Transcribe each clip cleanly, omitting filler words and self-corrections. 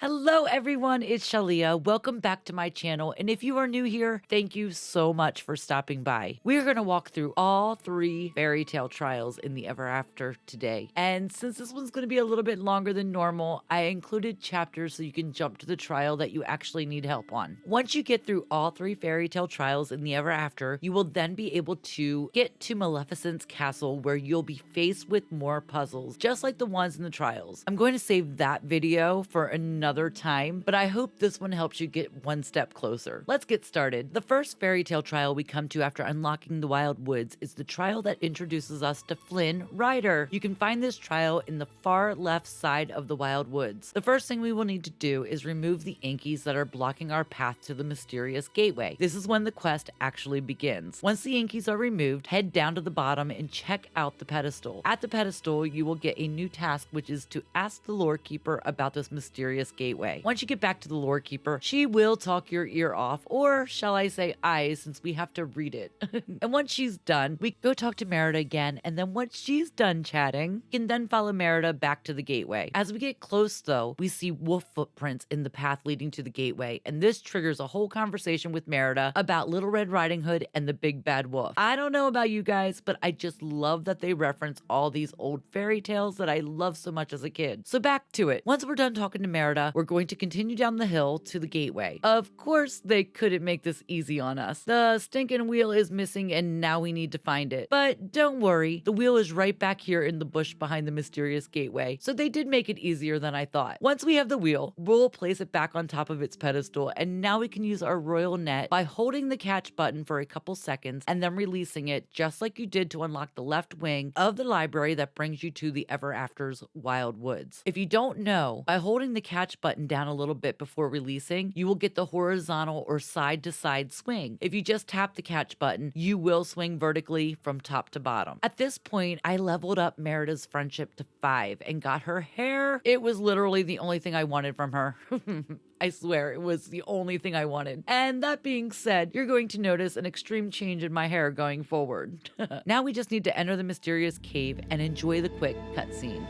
Hello everyone, it's Shalia. Welcome back to my channel, and if you are new here, thank you so much for stopping by. We're going to walk through all 3 fairy tale trials in the Ever After today. And since this one's going to be a little bit longer than normal, I included chapters so you can jump to the trial that you actually need help on. Once you get through all 3 fairy tale trials in the Ever After, you will then be able to get to Maleficent's castle, where you'll be faced with more puzzles, just like the ones in the trials. I'm going to save that video for another time, but I hope this one helps you get one step closer. Let's get started. The first fairy tale trial we come to after unlocking the Wild Woods is the trial that introduces us to Flynn Rider. You can find this trial in the far left side of the Wild Woods. The first thing we will need to do is remove the Inkies that are blocking our path to the mysterious gateway. This is when the quest actually begins. Once the Inkies are removed, head down to the bottom and check out the pedestal. At the pedestal, you will get a new task, which is to ask the lore keeper about this mysterious gateway. Once you get back to the lore keeper, she will talk your ear off, or shall I say eyes, since we have to read it. And once she's done, we go talk to Merida again, and then once she's done chatting, you can then follow Merida back to the gateway. As we get close though, we see wolf footprints in the path leading to the gateway, and this triggers a whole conversation with Merida about Little Red Riding Hood and the big bad wolf. I don't know about you guys, but I just love that they reference all these old fairy tales that I loved so much as a kid. So back to it. Once we're done talking to Merida, we're going to continue down the hill to the gateway. Of course, they couldn't make this easy on us. The stinking wheel is missing, and now we need to find it. But don't worry, the wheel is right back here in the bush behind the mysterious gateway, so they did make it easier than I thought. Once we have the wheel, we'll place it back on top of its pedestal, and now we can use our royal net by holding the catch button for a couple seconds and then releasing it, just like you did to unlock the left wing of the library that brings you to the Ever After's Wild Woods. If you don't know, by holding the catch button down a little bit before releasing, you will get the horizontal or side to side swing. If you just tap the catch button, you will swing vertically from top to bottom. At this point, I leveled up Merida's friendship to 5 and got her hair. It was literally the only thing I wanted from her. I swear, it was the only thing I wanted. And that being said, you're going to notice an extreme change in my hair going forward. Now we just need to enter the mysterious cave and enjoy the quick cutscene.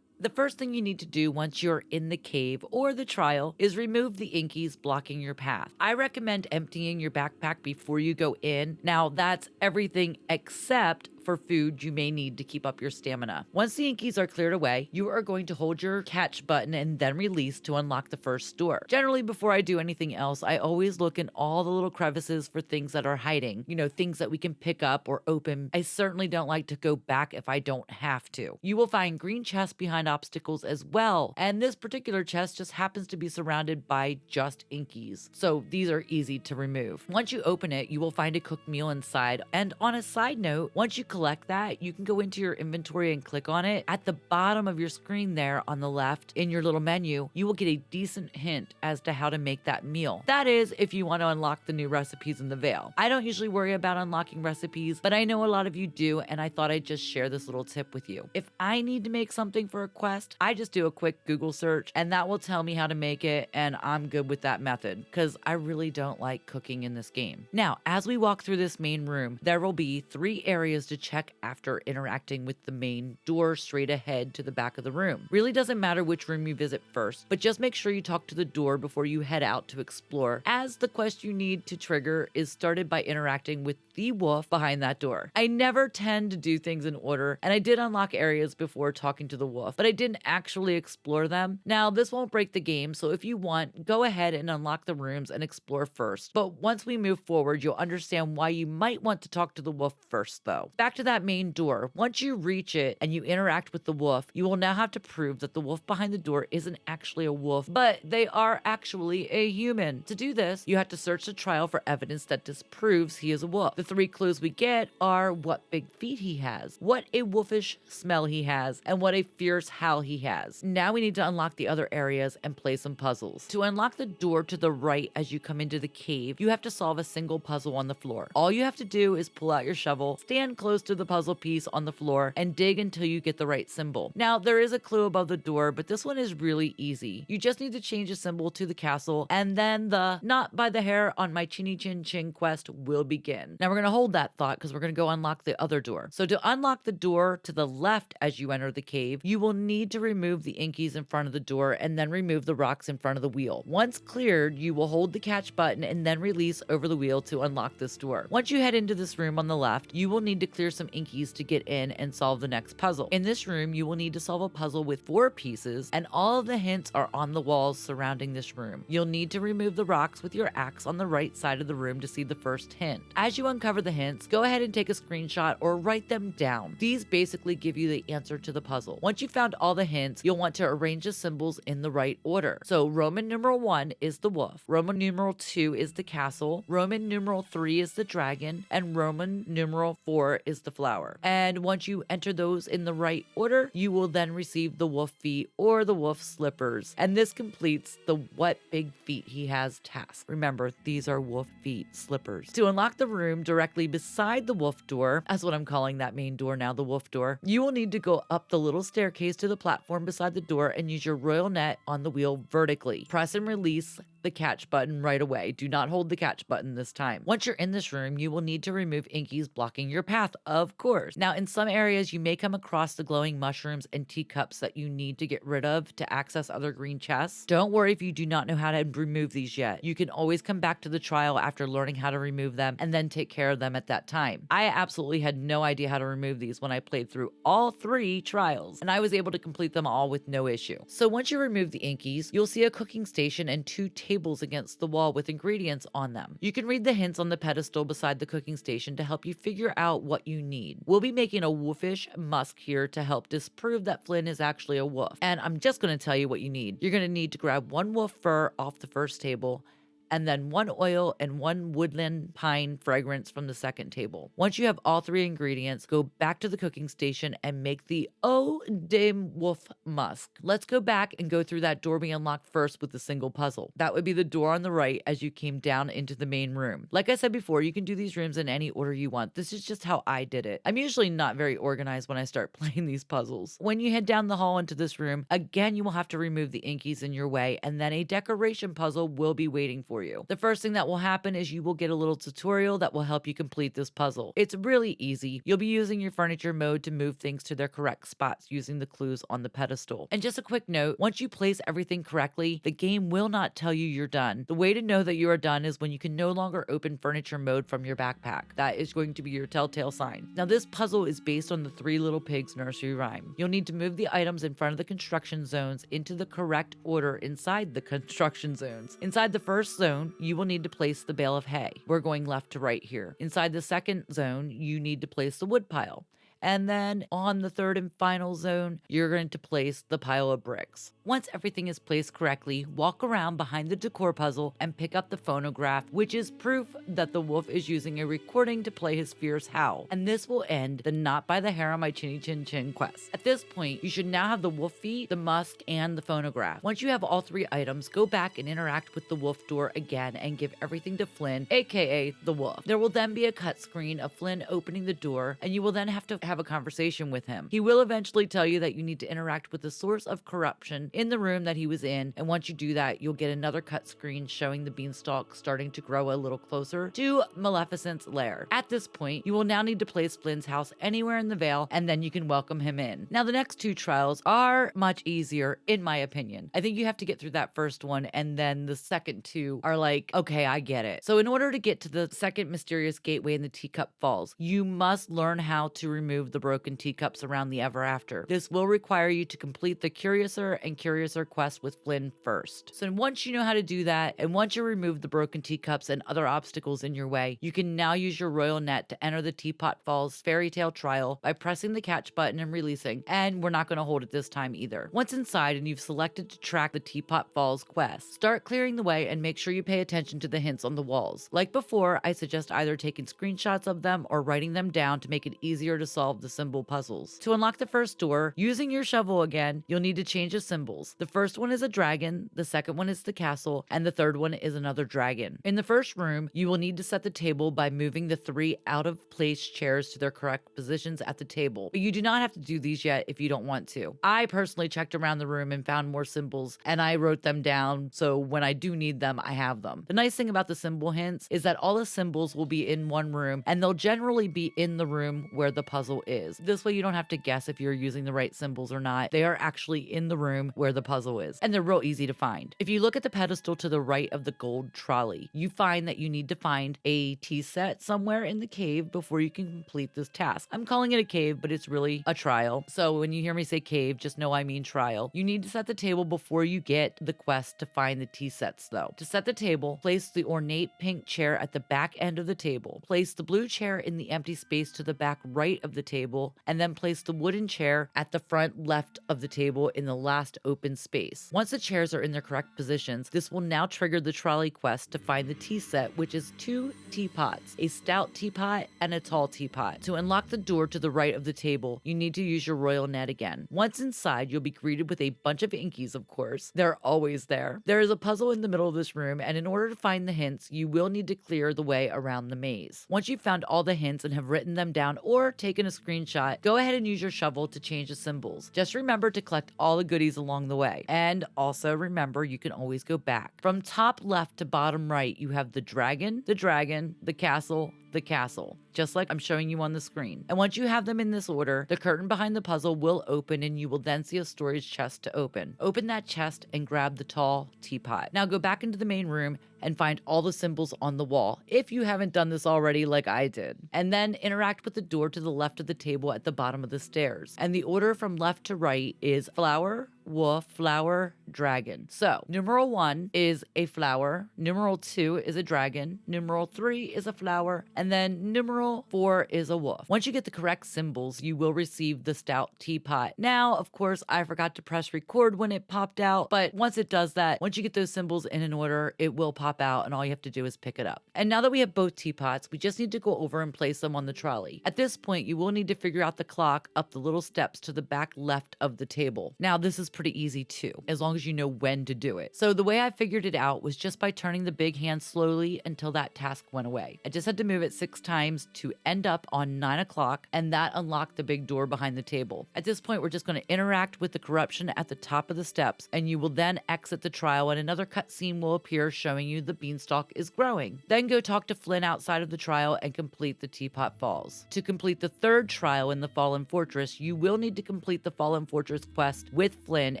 The first thing you need to do once you're in the cave or the trial is remove the Inkies blocking your path. I recommend emptying your backpack before you go in. Now that's everything except for food you may need to keep up your stamina. Once the Inkies are cleared away, you are going to hold your catch button and then release to unlock the first door. Generally, before I do anything else, I always look in all the little crevices for things that are hiding, things that we can pick up or open. I certainly don't like to go back if I don't have to. You will find green chests behind obstacles as well, and this particular chest just happens to be surrounded by just Inkies, so these are easy to remove. Once you open it, you will find a cooked meal inside, and on a side note, once you collect that, you can go into your inventory and click on it. At the bottom of your screen there on the left in your little menu, you will get a decent hint as to how to make that meal. That is, if you want to unlock the new recipes in the Vale. I don't usually worry about unlocking recipes, but I know a lot of you do, and I thought I'd just share this little tip with you. If I need to make something for a quest, I just do a quick Google search, and that will tell me how to make it, and I'm good with that method, because I really don't like cooking in this game. Now, as we walk through this main room, there will be 3 areas to check after interacting with the main door straight ahead to the back of the room. Really doesn't matter which room you visit first, but just make sure you talk to the door before you head out to explore, as the quest you need to trigger is started by interacting with the wolf behind that door. I never tend to do things in order, and I did unlock areas before talking to the wolf, but I didn't actually explore them. Now, this won't break the game, so if you want, go ahead and unlock the rooms and explore first. But once we move forward, you'll understand why you might want to talk to the wolf first though. Back to that main door. Once you reach it and you interact with the wolf, you will now have to prove that the wolf behind the door isn't actually a wolf, but they are actually a human. To do this, you have to search the trial for evidence that disproves he is a wolf. The 3 clues we get are what big feet he has, what a wolfish smell he has, and what a fierce howl he has. Now we need to unlock the other areas and play some puzzles. To unlock the door to the right as you come into the cave, you have to solve a single puzzle on the floor. All you have to do is pull out your shovel, stand close close to the puzzle piece on the floor and dig until you get the right symbol. Now, there is a clue above the door, but this one is really easy. You just need to change a symbol to the castle, and then the not by the hair on my chinny chin chin quest will begin. Now, we're going to hold that thought because we're going to go unlock the other door. So to unlock the door to the left as you enter the cave, you will need to remove the inkies in front of the door and then remove the rocks in front of the wheel. Once cleared, you will hold the catch button and then release over the wheel to unlock this door. Once you head into this room on the left, you will need to clear some inkies to get in and solve the next puzzle. In this room, you will need to solve a puzzle with 4 pieces, and all of the hints are on the walls surrounding this room. You'll need to remove the rocks with your axe on the right side of the room to see the first hint. As you uncover the hints, go ahead and take a screenshot or write them down. These basically give you the answer to the puzzle. Once you've found all the hints, you'll want to arrange the symbols in the right order. So Roman numeral 1 is the wolf, Roman numeral 2 is the castle, Roman numeral 3 is the dragon, and Roman numeral 4 is the flower. And once you enter those in the right order, you will then receive the wolf feet or the wolf slippers. And this completes the what big feet he has task. Remember, these are wolf feet slippers. To unlock the room directly beside the wolf door, that's what I'm calling that main door now, the wolf door, you will need to go up the little staircase to the platform beside the door and use your royal net on the wheel vertically. Press and release the catch button right away. Do not hold the catch button this time. Once you're in this room, you will need to remove inkies blocking your path, of course. Now, in some areas, you may come across the glowing mushrooms and teacups that you need to get rid of to access other green chests. Don't worry if you do not know how to remove these yet. You can always come back to the trial after learning how to remove them and then take care of them at that time. I absolutely had no idea how to remove these when I played through all 3 trials, and I was able to complete them all with no issue. So once you remove the inkies, you'll see a cooking station and 2 tables against the wall with ingredients on them. You can read the hints on the pedestal beside the cooking station to help you figure out what you need. We'll be making a wolfish musk here to help disprove that Flynn is actually a wolf. And I'm just going to tell you what you need. You're going to need to grab 1 wolf fur off the first table, and then 1 oil and 1 woodland pine fragrance from the second table. Once you have all 3 ingredients, go back to the cooking station and make the Eau de Wolf Musk. Let's go back and go through that door we unlocked first with the single puzzle. That would be the door on the right as you came down into the main room. Like I said before, you can do these rooms in any order you want. This is just how I did it. I'm usually not very organized when I start playing these puzzles. When you head down the hall into this room, again, you will have to remove the inkies in your way, and then a decoration puzzle will be waiting for you. The first thing that will happen is you will get a little tutorial that will help you complete this puzzle. It's really easy. You'll be using your furniture mode to move things to their correct spots using the clues on the pedestal. And just a quick note, once you place everything correctly, the game will not tell you you're done. The way to know that you are done is when you can no longer open furniture mode from your backpack. That is going to be your telltale sign. Now, this puzzle is based on the 3 Little Pigs nursery rhyme. You'll need to move the items in front of the construction zones into the correct order inside the construction zones. Inside the first zone, you will need to place the bale of hay. We're going left to right here. Inside the second zone, you need to place the wood pile. And then on the third and final zone, you're going to place the pile of bricks. Once everything is placed correctly, walk around behind the decor puzzle and pick up the phonograph, which is proof that the wolf is using a recording to play his fierce howl. And this will end the not by the hair on my chinny chin chin quest. At this point, you should now have the wolf feet, the musk, and the phonograph. Once you have all 3 items, go back and interact with the wolf door again and give everything to Flynn, aka the wolf. There will then be a cut screen of Flynn opening the door, and you will then have to have a conversation with him. He will eventually tell you that you need to interact with the source of corruption in the room that he was in, and once you do that, you'll get another cut screen showing the beanstalk starting to grow a little closer to Maleficent's lair. At this point, you will now need to place Flynn's house anywhere in the Vale, and then you can welcome him in. Now, the next 2 trials are much easier, in my opinion. I think you have to get through that first one, and then the second 2 are like, okay, I get it. So in order to get to the second mysterious gateway in the Teacup Falls, you must learn how to remove the broken teacups around the Ever After. This will require you to complete the Curiouser and Curiouser quest with Flynn first. So once you know how to do that, and once you remove the broken teacups and other obstacles in your way, you can now use your royal net to enter the Teapot Falls fairy tale trial by pressing the catch button and releasing, and we're not going to hold it this time either. Once inside and you've selected to track the Teapot Falls quest, start clearing the way and make sure you pay attention to the hints on the walls. Like before, I suggest either taking screenshots of them or writing them down to make it easier to solve the symbol puzzles. To unlock the first door, using your shovel again, you'll need to change a symbol. symbols. The first one is a dragon, the second one is the castle, and the third one is another dragon. In the first room, you will need to set the table by moving the 3 out of place chairs to their correct positions at the table. But you do not have to do these yet if you don't want to. I personally checked around the room and found more symbols, and I wrote them down so when I do need them, I have them. The nice thing about the symbol hints is that all the symbols will be in one room, and they'll generally be in the room where the puzzle is. This way you don't have to guess if you're using the right symbols or not. They are actually in the room where the puzzle is, and they're real easy to find. If you look at the pedestal to the right of the gold trolley, you find that you need to find a tea set somewhere in the cave before you can complete this task. I'm calling it a cave, but it's really a trial. So when you hear me say cave, just know I mean trial. You need to set the table before you get the quest to find the tea sets though. To set the table, place the ornate pink chair at the back end of the table. Place the blue chair in the empty space to the back right of the table, and then place the wooden chair at the front left of the table in the last open space. Once the chairs are in their correct positions, this will now trigger the trolley quest to find the tea set, which is 2 teapots, a stout teapot and a tall teapot. To unlock the door to the right of the table, you need to use your royal net again. Once inside, you'll be greeted with a bunch of inkies, of course. They're always there. There is a puzzle in the middle of this room, and in order to find the hints, you will need to clear the way around the maze. Once you've found all the hints and have written them down or taken a screenshot, go ahead and use your shovel to change the symbols. Just remember to collect all the goodies along the way. And also remember, you can always go back. From top left to bottom right, you have the dragon, the castle, just like I'm showing you on the screen. And once you have them in this order, the curtain behind the puzzle will open and you will then see a storage chest to open. Open that chest and grab the tall teapot. Now go back into the main room and find all the symbols on the wall, if you haven't done this already like I did. And then interact with the door to the left of the table at the bottom of the stairs. And the order from left to right is flower, wolf, flower, dragon. So, numeral 1 is a flower, numeral 2 is a dragon, numeral 3 is a flower, and then numeral 4 is a wolf. Once you get the correct symbols, you will receive the stout teapot. Now, of course, I forgot to press record when it popped out, but once it does that, once you get those symbols in an order, it will pop out and all you have to do is pick it up. And now that we have both teapots, we just need to go over and place them on the trolley. At this point, you will need to figure out the clock up the little steps to the back left of the table. Now, this is pretty easy too, as long as you know when to do it. So the way I figured it out was just by turning the big hand slowly until that task went away. I just had to move it 6 times to end up on 9 o'clock, and that unlocked the big door behind the table. At this point, we're just going to interact with the corruption at the top of the steps, and you will then exit the trial and another cutscene will appear showing you the beanstalk is growing. Then go talk to Flynn outside of the trial and complete the Teapot Falls. To complete the 3rd trial in the Fallen Fortress, you will need to complete the Fallen Fortress quest with Flynn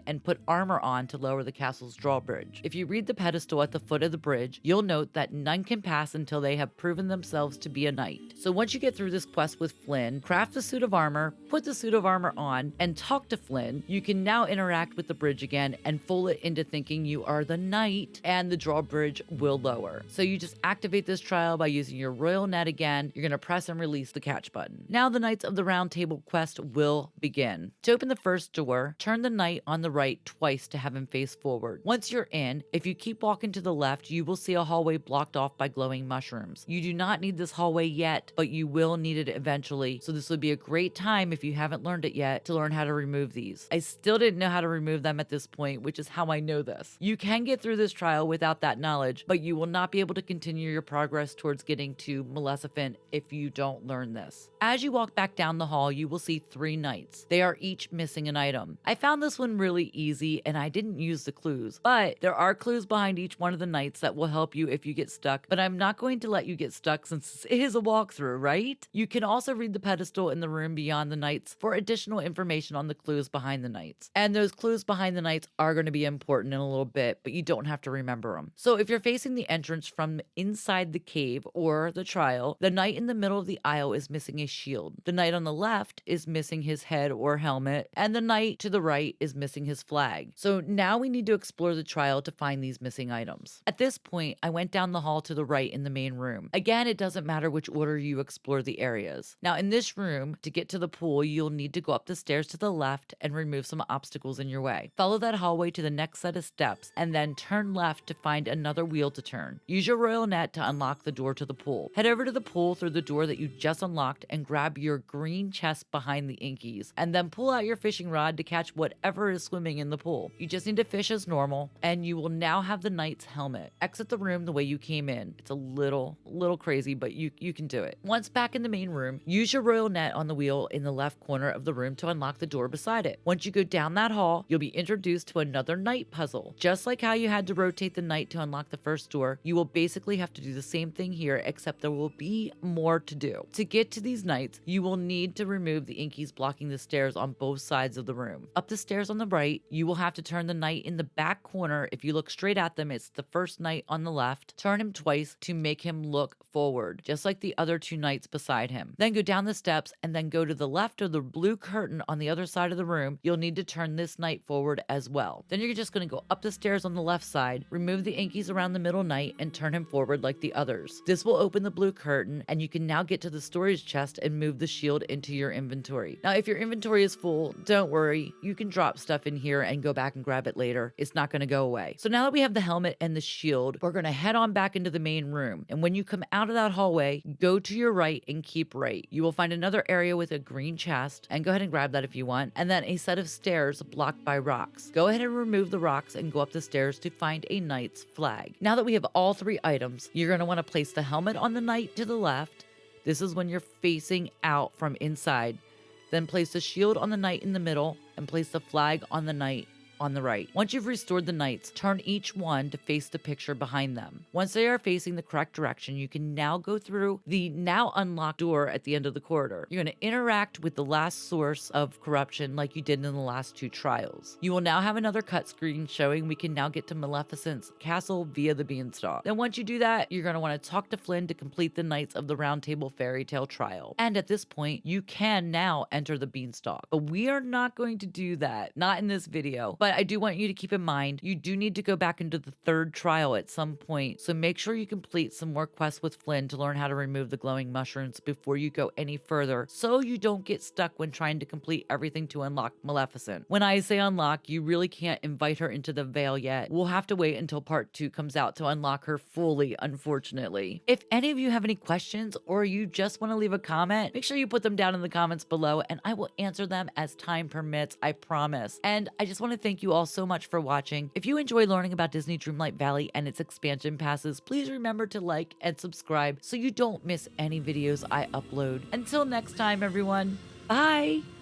and put armor on to lower the castle's drawbridge. If you read the pedestal at the foot of the bridge, you'll note that none can pass until they have proven themselves to be a knight. So once you get through this quest with Flynn, craft the suit of armor, put the suit of armor on, and talk to Flynn, you can now interact with the bridge again and fool it into thinking you are the knight, and the drawbridge will lower. So you just activate this trial by using your royal net again. You're going to press and release the catch button. Now the Knights of the Round Table quest will begin. To open the first door, turn the knight on the right twice to have him face forward. Once you're in, if you keep walking to the left, you will see a hallway blocked off by glowing mushrooms. You do not need this hallway yet, but you will need it eventually. So this would be a great time, if you haven't learned it yet, to learn how to remove these. I still didn't know how to remove them at this point, which is how I know this. You can get through this trial without that knowledge, but you will not be able to continue your progress towards getting to Maleficent if you don't learn this. As you walk back down the hall, you will see 3 knights. They are each missing an item. I found this one really easy and I didn't use the clues, but there are clues behind each one of the knights that will help you if you get stuck, but I'm not going to let you get stuck since it is a walkthrough, right? You can also read the pedestal in the room beyond the knights for additional information on the clues behind the knights. And those clues behind the knights are going to be important in a little bit, but you don't have to remember them. So if you're facing the entrance from inside the cave or the trial, the knight in the middle of the aisle is missing a shield. The knight on the left is missing his head or helmet, and the knight to the right is missing his flag. So now we need to explore the trial to find these missing items. At this point, I went down the hall to the right in the main room. Again, it doesn't matter which order you explore the areas. Now in this room, to get to the pool, you'll need to go up the stairs to the left and remove some obstacles in your way. Follow that hallway to the next set of steps and then turn left to find another wheel to turn. Use your royal net to unlock the door to the pool. Head over to the pool through the door that you just unlocked and grab your green chest behind the inkies, and then pull out your fishing rod to catch whatever is swimming in the pool. You just need to fish as normal, and you will now have the knight's helmet. Exit the room the way you came in. It's a little crazy, but you can do it. Once back in the main room, use your royal net on the wheel in the left corner of the room to unlock the door beside it. Once you go down that hall, you'll be introduced to another knight puzzle. Just like how you had to rotate the knight to unlock the first door, you will basically have to do the same thing here, except there will be more to do. To get to these knights, you will need to remove the inkies blocking the stairs on both sides of the room. Up the stairs on the right, you will have to turn the knight in the back corner. If you look straight at them, it's the first knight on the left. Turn him twice to make him look forward, just like the other two knights beside him. Then go down the steps and then go to the left of the blue curtain on the other side of the room. You'll need to turn this knight forward as well. Then you're just going to go up the stairs on the left side, remove the inkies around the middle knight, and turn him forward like the others. This will open the blue curtain, and you can now get to the storage chest and move the shield into your inventory. Now, if your inventory is full, don't worry. You can drop stuff in here and go back and grab it later. It's not going to go away. So now that we have the helmet and the shield, we're going to head on back into the main room. And when you come out of that hallway, go to your right and keep right. You will find another area with a green chest, and go ahead and grab that if you want, and then a set of stairs blocked by rocks. Go ahead and remove the rocks and go up the stairs to find a knight's flag. Now that we have all three items, you're going to want to place the helmet on the knight to the left. This is when you're facing out from inside. Then place the shield on the knight in the middle and place the flag on the knight on the right. Once you've restored the knights, turn each one to face the picture behind them. Once they are facing the correct direction, you can now go through the now unlocked door at the end of the corridor. You're going to interact with the last source of corruption like you did in the last two trials. You will now have another cut screen showing we can now get to Maleficent's castle via the beanstalk. Then once you do that, you're going to want to talk to Flynn to complete the Knights of the Round Table fairy tale trial. And at this point, you can now enter the beanstalk. But we are not going to do that. Not in this video. But I do want you to keep in mind, you do need to go back into the third trial at some point. So make sure you complete some more quests with Flynn to learn how to remove the glowing mushrooms before you go any further, so you don't get stuck when trying to complete everything to unlock Maleficent. When I say unlock, you really can't invite her into the Vale yet. We'll have to wait until part 2 comes out to unlock her fully, unfortunately. If any of you have any questions or you just want to leave a comment, make sure you put them down in the comments below and I will answer them as time permits, I promise. And I just want to thank you all so much for watching. If you enjoy learning about Disney Dreamlight Valley and its expansion passes, please remember to like and subscribe so you don't miss any videos I upload. Until next time, everyone, bye!